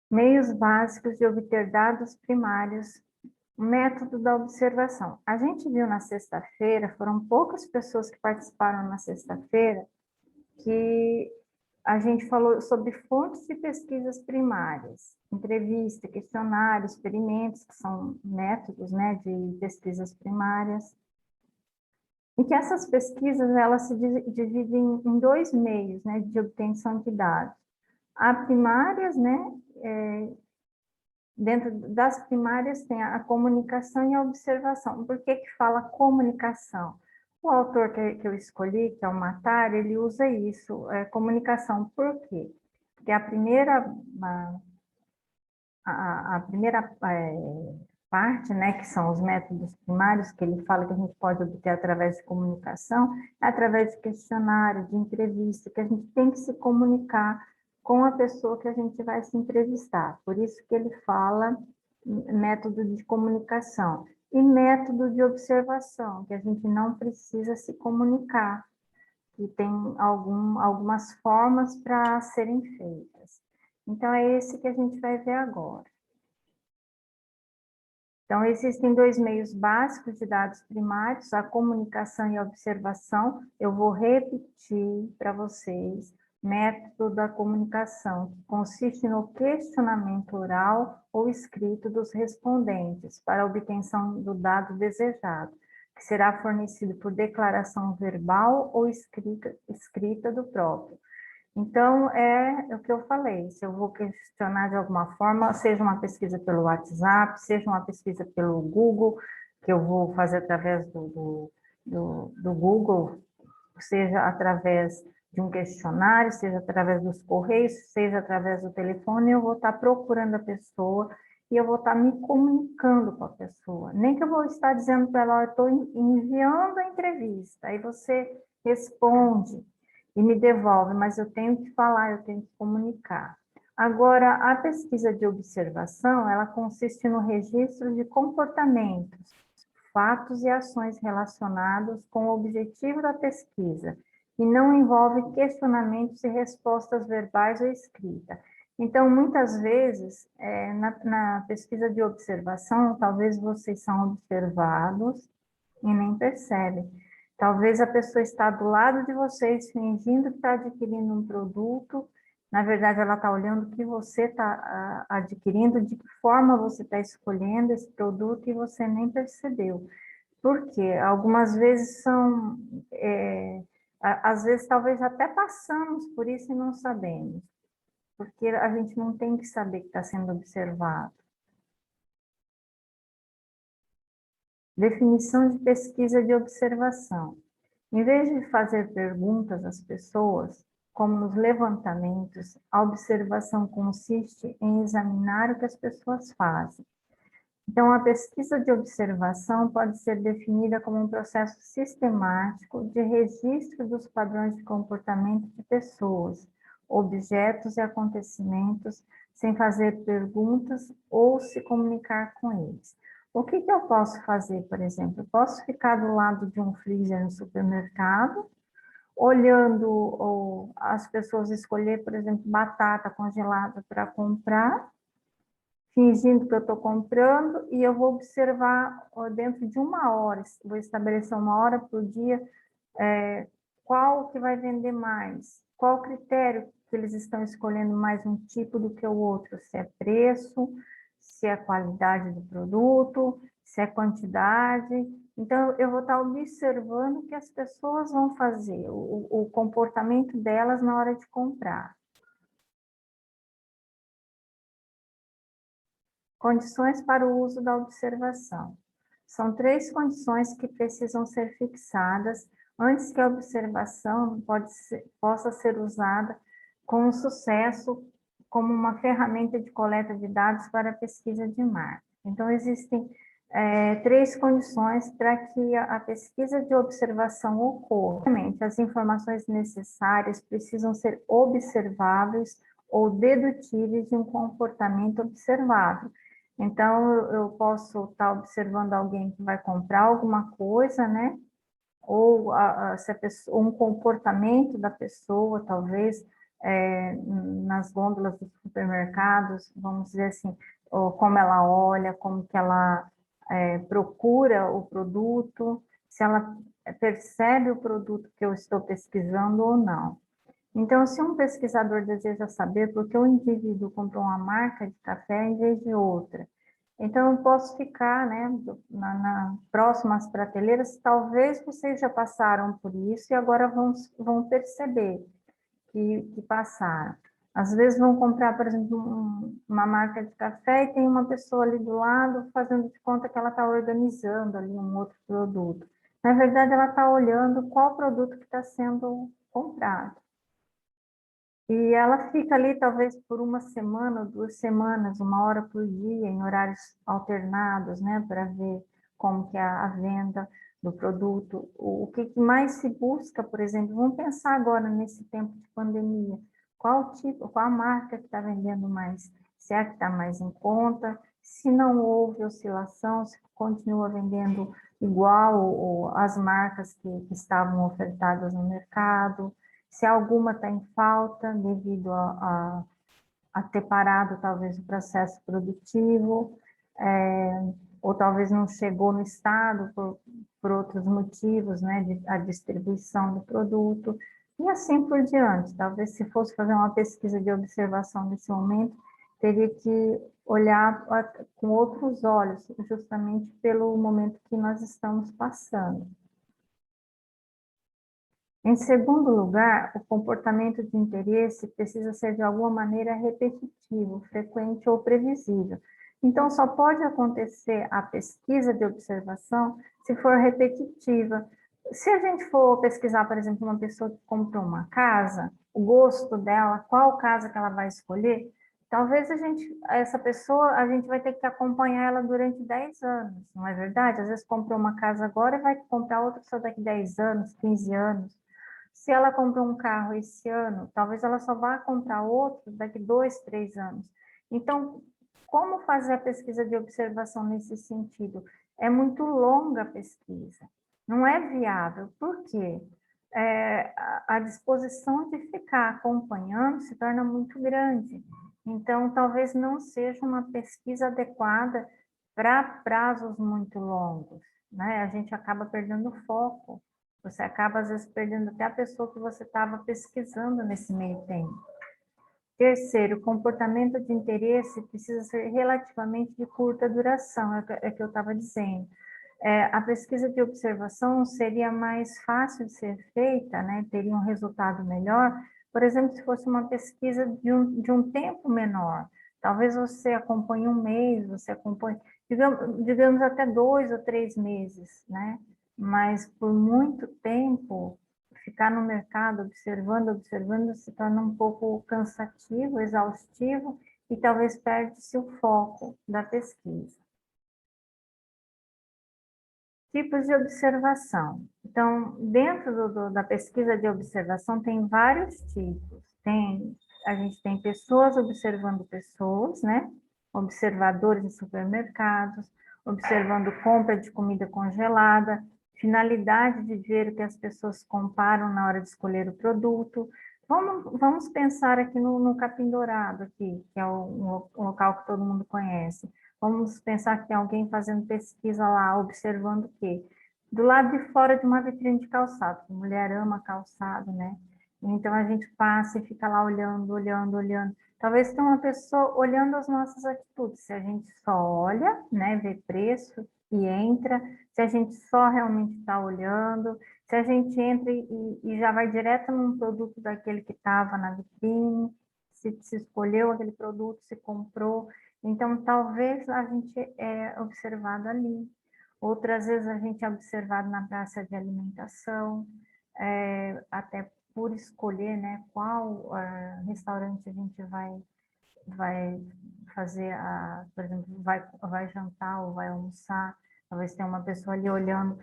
Meios básicos de obter dados primários, método da observação. A gente viu na sexta-feira, foram poucas pessoas que participaram na sexta-feira, que a gente falou sobre fontes de pesquisas primárias, entrevista, questionário, experimentos, que são métodos, né, de pesquisas primárias, e que essas pesquisas, elas se dividem em dois meios, né, de obtenção de dados. Há primárias, né, dentro das primárias tem a comunicação e a observação. Por que que fala comunicação? O autor que eu escolhi, que é o Matar, ele usa isso, comunicação. Por quê? Porque a primeira parte, né, que são os métodos primários, que ele fala que a gente pode obter através de comunicação, é através de questionário, de entrevista, que a gente tem que se comunicar com a pessoa que a gente vai se entrevistar. Por isso que ele fala método de comunicação. E método de observação, que a gente não precisa se comunicar, que tem algumas formas para serem feitas. Então, é esse que a gente vai ver agora. Então, existem dois meios básicos de dados primários, a comunicação e a observação. Eu vou repetir para vocês. Método da comunicação, que consiste no questionamento oral ou escrito dos respondentes para a obtenção do dado desejado, que será fornecido por declaração verbal ou escrita do próprio. Então, é o que eu falei, se eu vou questionar de alguma forma, seja uma pesquisa pelo WhatsApp, seja uma pesquisa pelo Google, que eu vou fazer através do Google, seja através de um questionário, seja através dos correios, seja através do telefone, eu vou estar procurando a pessoa e eu vou estar me comunicando com a pessoa. Nem que eu vou estar dizendo para ela, eu estou enviando a entrevista, aí você responde e me devolve, mas eu tenho que falar, eu tenho que comunicar. Agora, a pesquisa de observação, ela consiste no registro de comportamentos, fatos e ações relacionados com o objetivo da pesquisa, e não envolve questionamentos e respostas verbais ou escrita. Então, muitas vezes, na pesquisa de observação, talvez vocês são observados e nem percebem. Talvez a pessoa está do lado de vocês, fingindo que está adquirindo um produto, na verdade ela está olhando o que você está adquirindo, de que forma você está escolhendo esse produto e você nem percebeu. Por quê? Algumas vezes às vezes talvez até passamos por isso e não sabemos, porque a gente não tem que saber que está sendo observado. Definição de pesquisa de observação. Em vez de fazer perguntas às pessoas, como nos levantamentos, a observação consiste em examinar o que as pessoas fazem. Então, a pesquisa de observação pode ser definida como um processo sistemático de registro dos padrões de comportamento de pessoas, objetos e acontecimentos, sem fazer perguntas ou se comunicar com eles. O que eu posso fazer, por exemplo? Eu posso ficar do lado de um freezer no supermercado, olhando as pessoas escolher, por exemplo, batata congelada para comprar, fingindo que eu estou comprando, e eu vou observar dentro de uma hora, vou estabelecer uma hora por dia, qual que vai vender mais, qual critério que eles estão escolhendo mais um tipo do que o outro, se é preço, se é qualidade do produto, se é quantidade. Então, eu vou estar observando o que as pessoas vão fazer, o comportamento delas na hora de comprar. Condições para o uso da observação. São 3 condições que precisam ser fixadas antes que a observação possa ser usada com sucesso como uma ferramenta de coleta de dados para a pesquisa de marketing. Então, existem 3 condições para que a pesquisa de observação ocorra. As informações necessárias precisam ser observáveis ou dedutíveis de um comportamento observado. Então, eu posso estar observando alguém que vai comprar alguma coisa, né? Ou se a pessoa, um comportamento da pessoa, talvez, nas gôndolas dos supermercados, vamos dizer assim, ou como ela olha, como que ela procura o produto, se ela percebe o produto que eu estou pesquisando ou não. Então, se um pesquisador deseja saber por que o indivíduo comprou uma marca de café em vez de outra, então eu posso ficar, né, nas próximas prateleiras, talvez vocês já passaram por isso e agora vão perceber que passaram. Às vezes vão comprar, por exemplo, uma marca de café e tem uma pessoa ali do lado fazendo de conta que ela está organizando ali um outro produto. Na verdade, ela está olhando qual produto que está sendo comprado. E ela fica ali talvez por uma semana, 2 semanas, 1 hora por dia, em horários alternados, né, para ver como que é a venda do produto. O que mais se busca, por exemplo, vamos pensar agora nesse tempo de pandemia, qual a marca que está vendendo mais? Se é a que está mais em conta? Se não houve oscilação, se continua vendendo igual as marcas que estavam ofertadas no mercado? Se alguma está em falta devido a ter parado talvez o processo produtivo, ou talvez não chegou no estado por outros motivos, né, a distribuição do produto, e assim por diante. Talvez se fosse fazer uma pesquisa de observação nesse momento, teria que olhar com outros olhos, justamente pelo momento que nós estamos passando. Em segundo lugar, o comportamento de interesse precisa ser de alguma maneira repetitivo, frequente ou previsível. Então, só pode acontecer a pesquisa de observação se for repetitiva. Se a gente for pesquisar, por exemplo, uma pessoa que comprou uma casa, o gosto dela, qual casa que ela vai escolher, talvez essa pessoa, a gente vai ter que acompanhar ela durante 10 anos, não é verdade? Às vezes comprou uma casa agora e vai comprar outra só daqui 10 anos, 15 anos. Se ela comprou um carro esse ano, talvez ela só vá comprar outro daqui 2, 3 anos. Então, como fazer a pesquisa de observação nesse sentido? É muito longa a pesquisa, não é viável. Por quê? A disposição de ficar acompanhando se torna muito grande. Então, talvez não seja uma pesquisa adequada para prazos muito longos, né? A gente acaba perdendo foco. Você acaba, às vezes, perdendo até a pessoa que você estava pesquisando nesse meio tempo. Terceiro, o comportamento de interesse precisa ser relativamente de curta duração, é o que eu estava dizendo. A pesquisa de observação seria mais fácil de ser feita, né? Teria um resultado melhor, por exemplo, se fosse uma pesquisa de um tempo menor. Talvez você acompanhe um mês, você acompanhe, digamos até 2 ou 3 meses, né? Mas por muito tempo, ficar no mercado observando, se torna um pouco cansativo, exaustivo, e talvez perde-se o foco da pesquisa. Tipos de observação. Então, dentro da pesquisa de observação, tem vários tipos. A gente tem pessoas observando pessoas, né? Observadores em supermercados, observando compra de comida congelada, finalidade de ver o que as pessoas comparam na hora de escolher o produto. Vamos pensar aqui no Capim Dourado, aqui, que é um local que todo mundo conhece. Vamos pensar que tem alguém fazendo pesquisa lá, observando o quê? Do lado de fora de uma vitrine de calçado, a mulher ama calçado, né? Então a gente passa e fica lá olhando, olhando, olhando. Talvez tenha uma pessoa olhando as nossas atitudes, se a gente só olha, né, vê preço e entra, se a gente só realmente está olhando, se a gente entra e já vai direto num produto daquele que estava na vitrine, se escolheu aquele produto, se comprou. Então, talvez a gente é observado ali. Outras vezes a gente é observado na praça de alimentação, até por escolher, né, qual restaurante a gente vai fazer, por exemplo, vai jantar ou vai almoçar. Talvez tenha uma pessoa ali olhando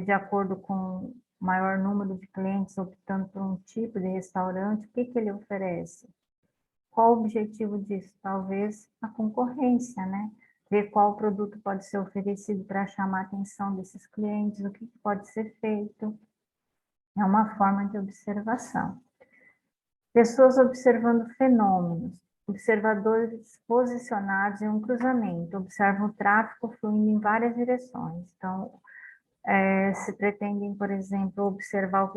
de acordo com o maior número de clientes, optando por um tipo de restaurante, o que que ele oferece? Qual o objetivo disso? Talvez a concorrência, né? Ver qual produto pode ser oferecido para chamar a atenção desses clientes, o que pode ser feito. É uma forma de observação. Pessoas observando fenômenos. Observadores posicionados em um cruzamento, observam o tráfego fluindo em várias direções. Então, se pretendem, por exemplo, observar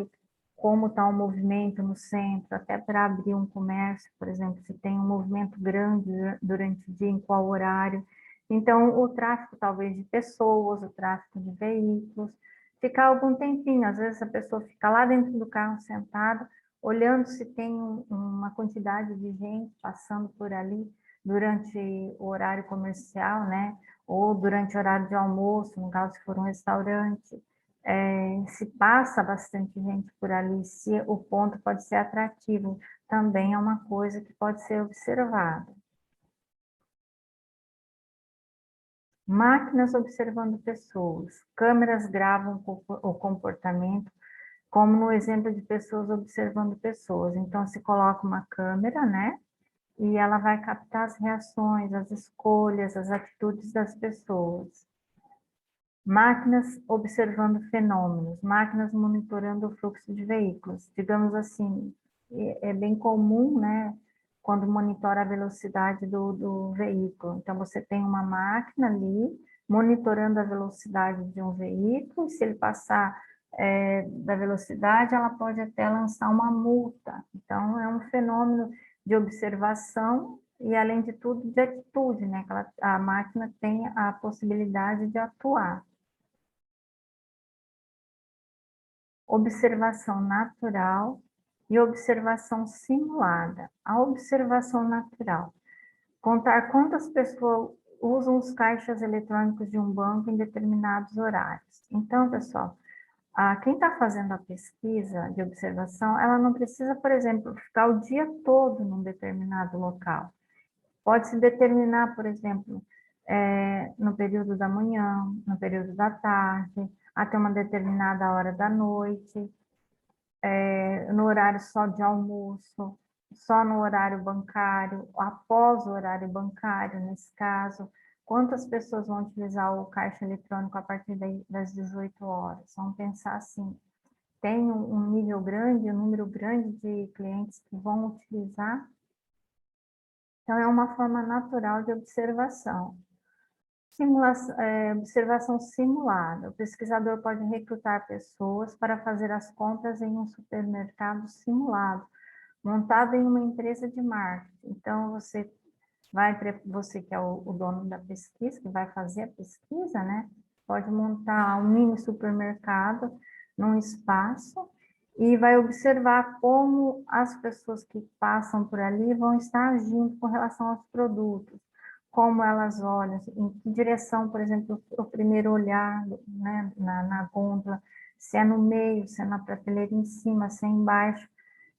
como está o movimento no centro, até para abrir um comércio, por exemplo, se tem um movimento grande durante o dia, em qual horário. Então, o tráfego talvez de pessoas, o tráfego de veículos, ficar algum tempinho, às vezes a pessoa fica lá dentro do carro sentada, olhando se tem uma quantidade de gente passando por ali durante o horário comercial, né? Ou durante o horário de almoço, no caso se for um restaurante, se passa bastante gente por ali, se o ponto pode ser atrativo, também é uma coisa que pode ser observada. Máquinas observando pessoas, câmeras gravam o comportamento, como no exemplo de pessoas observando pessoas. Então, se coloca uma câmera, né? E ela vai captar as reações, as escolhas, as atitudes das pessoas. Máquinas observando fenômenos, máquinas monitorando o fluxo de veículos. Digamos assim, é bem comum, né, quando monitora a velocidade do veículo. Então, você tem uma máquina ali monitorando a velocidade de um veículo, e se ele passar da velocidade, ela pode até lançar uma multa. Então, é um fenômeno de observação e, além de tudo, de atitude, né? A máquina tem a possibilidade de atuar. Observação natural e observação simulada. A observação natural. Contar quantas pessoas usam os caixas eletrônicos de um banco em determinados horários. Então, pessoal, quem está fazendo a pesquisa de observação, ela não precisa, por exemplo, ficar o dia todo num determinado local. Pode-se determinar, por exemplo, no período da manhã, no período da tarde, até uma determinada hora da noite, no horário só de almoço, só no horário bancário, após o horário bancário, nesse caso. Quantas pessoas vão utilizar o caixa eletrônico a partir das 18 horas? Vamos pensar assim, tem um nível grande, um número grande de clientes que vão utilizar. Então, é uma forma natural de observação. Observação simulada. O pesquisador pode recrutar pessoas para fazer as compras em um supermercado simulado, montado em uma empresa de marketing. Então, você que é o dono da pesquisa, que vai fazer a pesquisa, né? Pode montar um mini supermercado num espaço e vai observar como as pessoas que passam por ali vão estar agindo com relação aos produtos, como elas olham, em que direção, por exemplo, o primeiro olhar, né, na gôndola, se é no meio, se é na prateleira em cima, se é embaixo.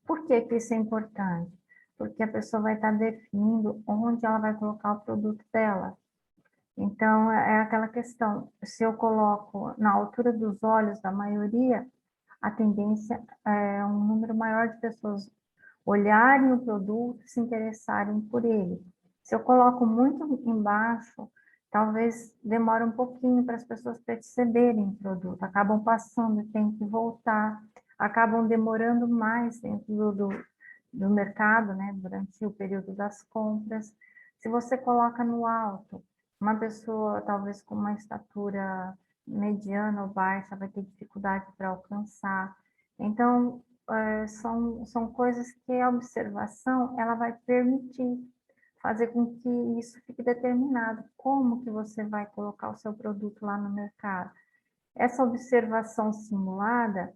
Por que que isso é importante? Porque a pessoa vai estar definindo onde ela vai colocar o produto dela. Então, é aquela questão, se eu coloco na altura dos olhos da maioria, a tendência é um número maior de pessoas olharem o produto e se interessarem por ele. Se eu coloco muito embaixo, talvez demore um pouquinho para as pessoas perceberem o produto, acabam passando, tem que voltar, acabam demorando mais dentro do mercado, né, durante o período das compras. Se você coloca no alto, uma pessoa talvez com uma estatura mediana ou baixa vai ter dificuldade para alcançar. Então, são coisas que a observação ela vai permitir fazer com que isso fique determinado, como que você vai colocar o seu produto lá no mercado. Essa observação simulada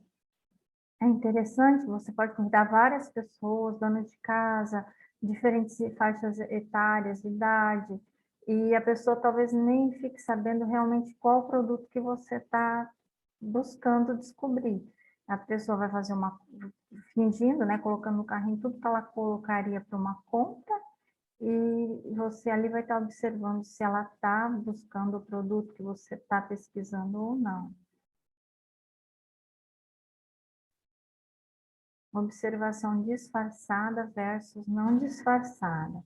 é interessante, você pode convidar várias pessoas, donas de casa, diferentes faixas etárias, de idade, e a pessoa talvez nem fique sabendo realmente qual produto que você está buscando descobrir. A pessoa vai fazer fingindo, né, colocando no carrinho tudo que ela colocaria para uma compra, e você ali vai estar observando se ela está buscando o produto que você está pesquisando ou não. Observação disfarçada versus não disfarçada.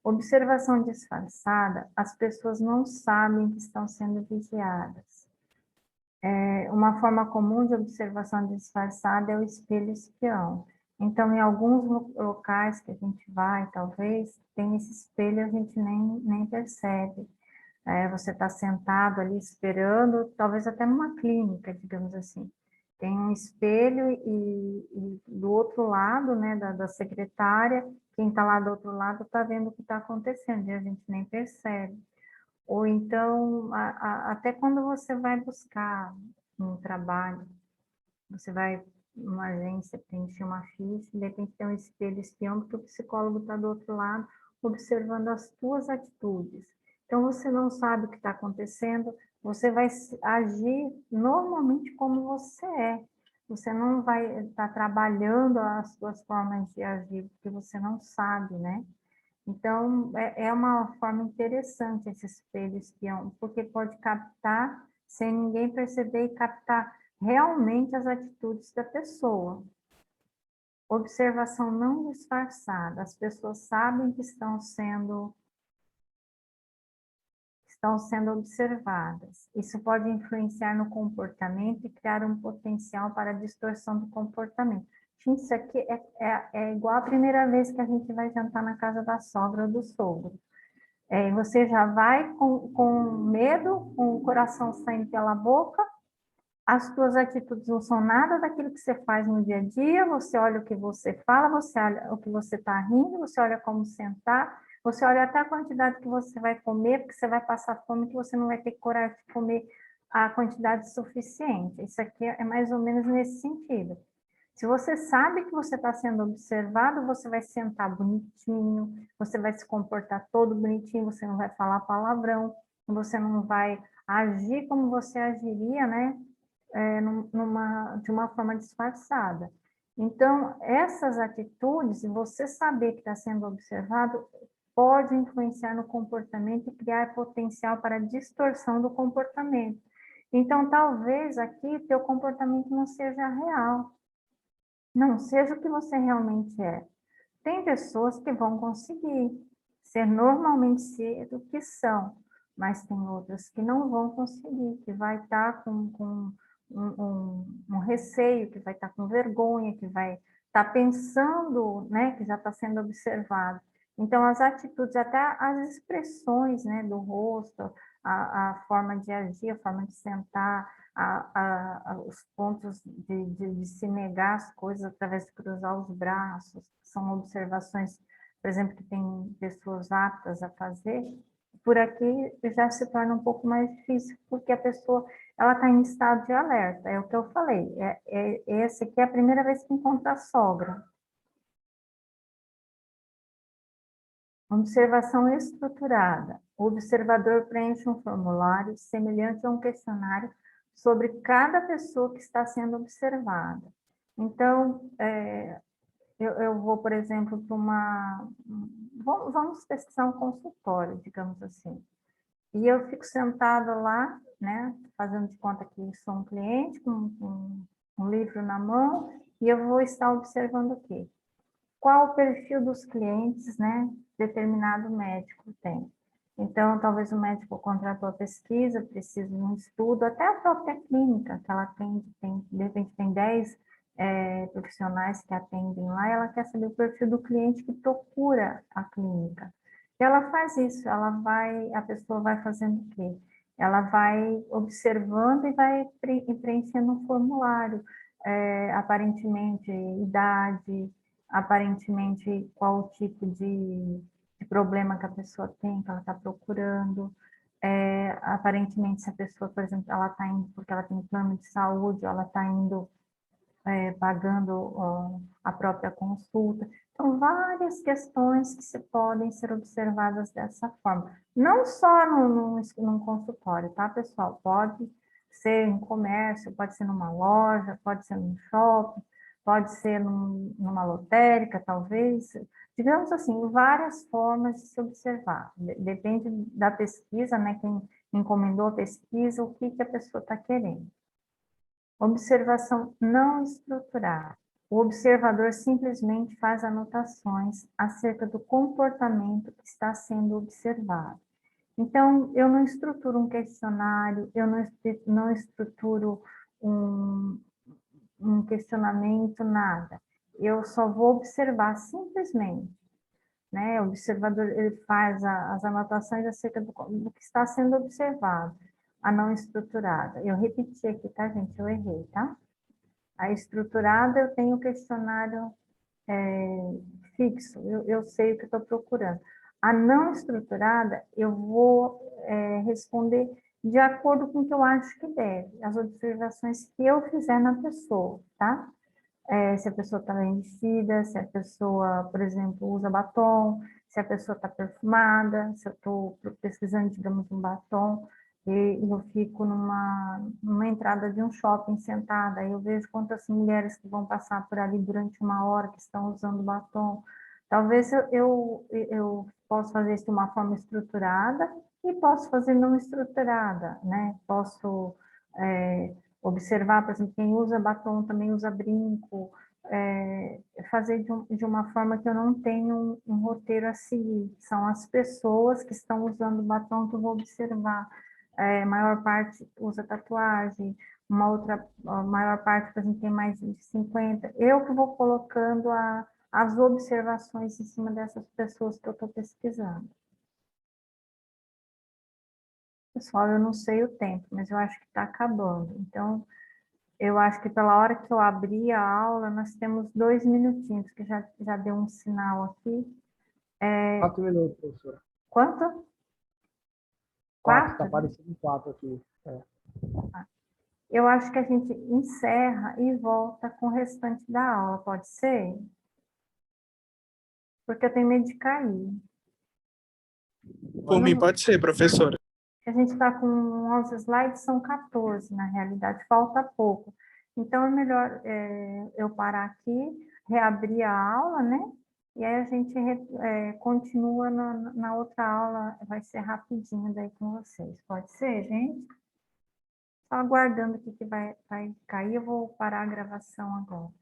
Observação disfarçada, as pessoas não sabem que estão sendo vigiadas. Uma forma comum de observação disfarçada é o espelho espião. Então, em alguns locais que a gente vai, talvez, tem esse espelho e a gente nem percebe. Você está sentado ali esperando, talvez até numa clínica, digamos assim. Tem um espelho e do outro lado, né, da secretária, quem está lá do outro lado está vendo o que está acontecendo e a gente nem percebe. Ou então, até quando você vai buscar um trabalho, você vai numa agência preencher uma ficha, de repente tem um espelho espião, porque o psicólogo está do outro lado, observando as tuas atitudes. Então, você não sabe o que está acontecendo, você vai agir normalmente como você é. Você não vai estar trabalhando as suas formas de agir, porque você não sabe, né? Então, é uma forma interessante esse espelho espião, porque pode captar sem ninguém perceber e captar realmente as atitudes da pessoa. Observação não disfarçada, as pessoas sabem que estão sendo observadas. Isso pode influenciar no comportamento e criar um potencial para distorção do comportamento. Gente, isso aqui é igual a primeira vez que a gente vai jantar na casa da sogra ou do sogro. Você já vai com medo, com o coração saindo pela boca, as tuas atitudes não são nada daquilo que você faz no dia a dia, você olha o que você fala, você olha o que você está rindo, você olha como sentar, você olha até a quantidade que você vai comer, porque você vai passar fome que você não vai ter coragem de comer a quantidade suficiente. Isso aqui é mais ou menos nesse sentido. Se você sabe que você está sendo observado, você vai sentar bonitinho, você vai se comportar todo bonitinho, você não vai falar palavrão, você não vai agir como você agiria, né? De uma forma disfarçada. Então, essas atitudes, você saber que está sendo observado, pode influenciar no comportamento e criar potencial para distorção do comportamento. Então, talvez aqui teu comportamento não seja real, não seja o que você realmente é. Tem pessoas que vão conseguir ser normalmente ser o que são, mas tem outras que não vão conseguir, que vai estar com um receio, que vai estar com vergonha, que vai estar pensando, né, que já está sendo observado. Então, as atitudes, até as expressões, né, do rosto, a forma de agir, a forma de sentar, os pontos de se negar as coisas através de cruzar os braços, são observações, por exemplo, que tem pessoas aptas a fazer, por aqui já se torna um pouco mais difícil, porque a pessoa ela está em estado de alerta, é o que eu falei, esse aqui é a primeira vez que encontra a sogra. Observação estruturada. O observador preenche um formulário semelhante a um questionário sobre cada pessoa que está sendo observada. Então, eu vou, por exemplo, para uma... Vamos pesquisar um consultório, digamos assim. E eu fico sentada lá, né, fazendo de conta que sou um cliente com um livro na mão, e eu vou estar observando o quê? Qual o perfil dos clientes, né, determinado médico tem. Então, talvez o médico contratou a pesquisa, precisa de um estudo, até a própria clínica, que ela atende, de repente tem 10 profissionais que atendem lá, e ela quer saber o perfil do cliente que procura a clínica. E ela faz isso, a pessoa vai fazendo o quê? Ela vai observando e vai preenchendo um formulário, aparentemente idade, aparentemente qual o tipo de problema que a pessoa tem, que ela está procurando, aparentemente se a pessoa, por exemplo, ela está indo porque ela tem plano de saúde, ela está indo pagando a própria consulta. Então, várias questões que podem ser observadas dessa forma. Não só num consultório, tá, pessoal? Pode ser em comércio, pode ser numa loja, pode ser num shopping, pode ser numa lotérica, talvez. Digamos assim, várias formas de se observar. Depende da pesquisa, né? Quem encomendou a pesquisa, o que a pessoa está querendo. Observação não estruturada. O observador simplesmente faz anotações acerca do comportamento que está sendo observado. Então, eu não estruturo um questionário, eu não estruturo um questionamento, nada. eu só vou observar simplesmente, né? O observador, ele faz as anotações acerca do que está sendo observado, a não estruturada. Eu repeti aqui, tá, gente? Eu errei, tá? A estruturada, eu tenho o questionário fixo, eu sei o que estou procurando. A não estruturada, eu vou responder de acordo com o que eu acho que deve, as observações que eu fizer na pessoa, tá? Se a pessoa está bem vestida, se a pessoa, por exemplo, usa batom, se a pessoa está perfumada, se eu estou pesquisando, digamos, um batom, e eu fico numa entrada de um shopping sentada, aí eu vejo quantas mulheres que vão passar por ali durante uma hora que estão usando batom. Talvez eu possa fazer isso de uma forma estruturada e posso fazer não estruturada, né? Posso observar, por exemplo, quem usa batom também usa brinco, fazer de uma forma que eu não tenho um roteiro a seguir. São as pessoas que estão usando batom que eu vou observar. A maior parte usa tatuagem, a maior parte, por exemplo, tem mais de 50. Eu que vou colocando as observações em cima dessas pessoas que eu estou pesquisando. Pessoal, eu não sei o tempo, mas eu acho que está acabando. Então, eu acho que pela hora que eu abri a aula, nós temos 2 minutinhos, que já deu um sinal aqui. 4 minutos, professora. Quanto? 4, está 4? aparecendo 4 aqui. Eu acho que a gente encerra e volta com o restante da aula, pode ser? Porque eu tenho medo de cair. Por mim, pode ser, professora. A gente está com 11 slides, são 14, na realidade, falta pouco. Então, é melhor eu parar aqui, reabrir a aula, né? E aí a gente continua na outra aula, vai ser rapidinho daí com vocês. Pode ser, gente? Só aguardando aqui que vai cair, eu vou parar a gravação agora.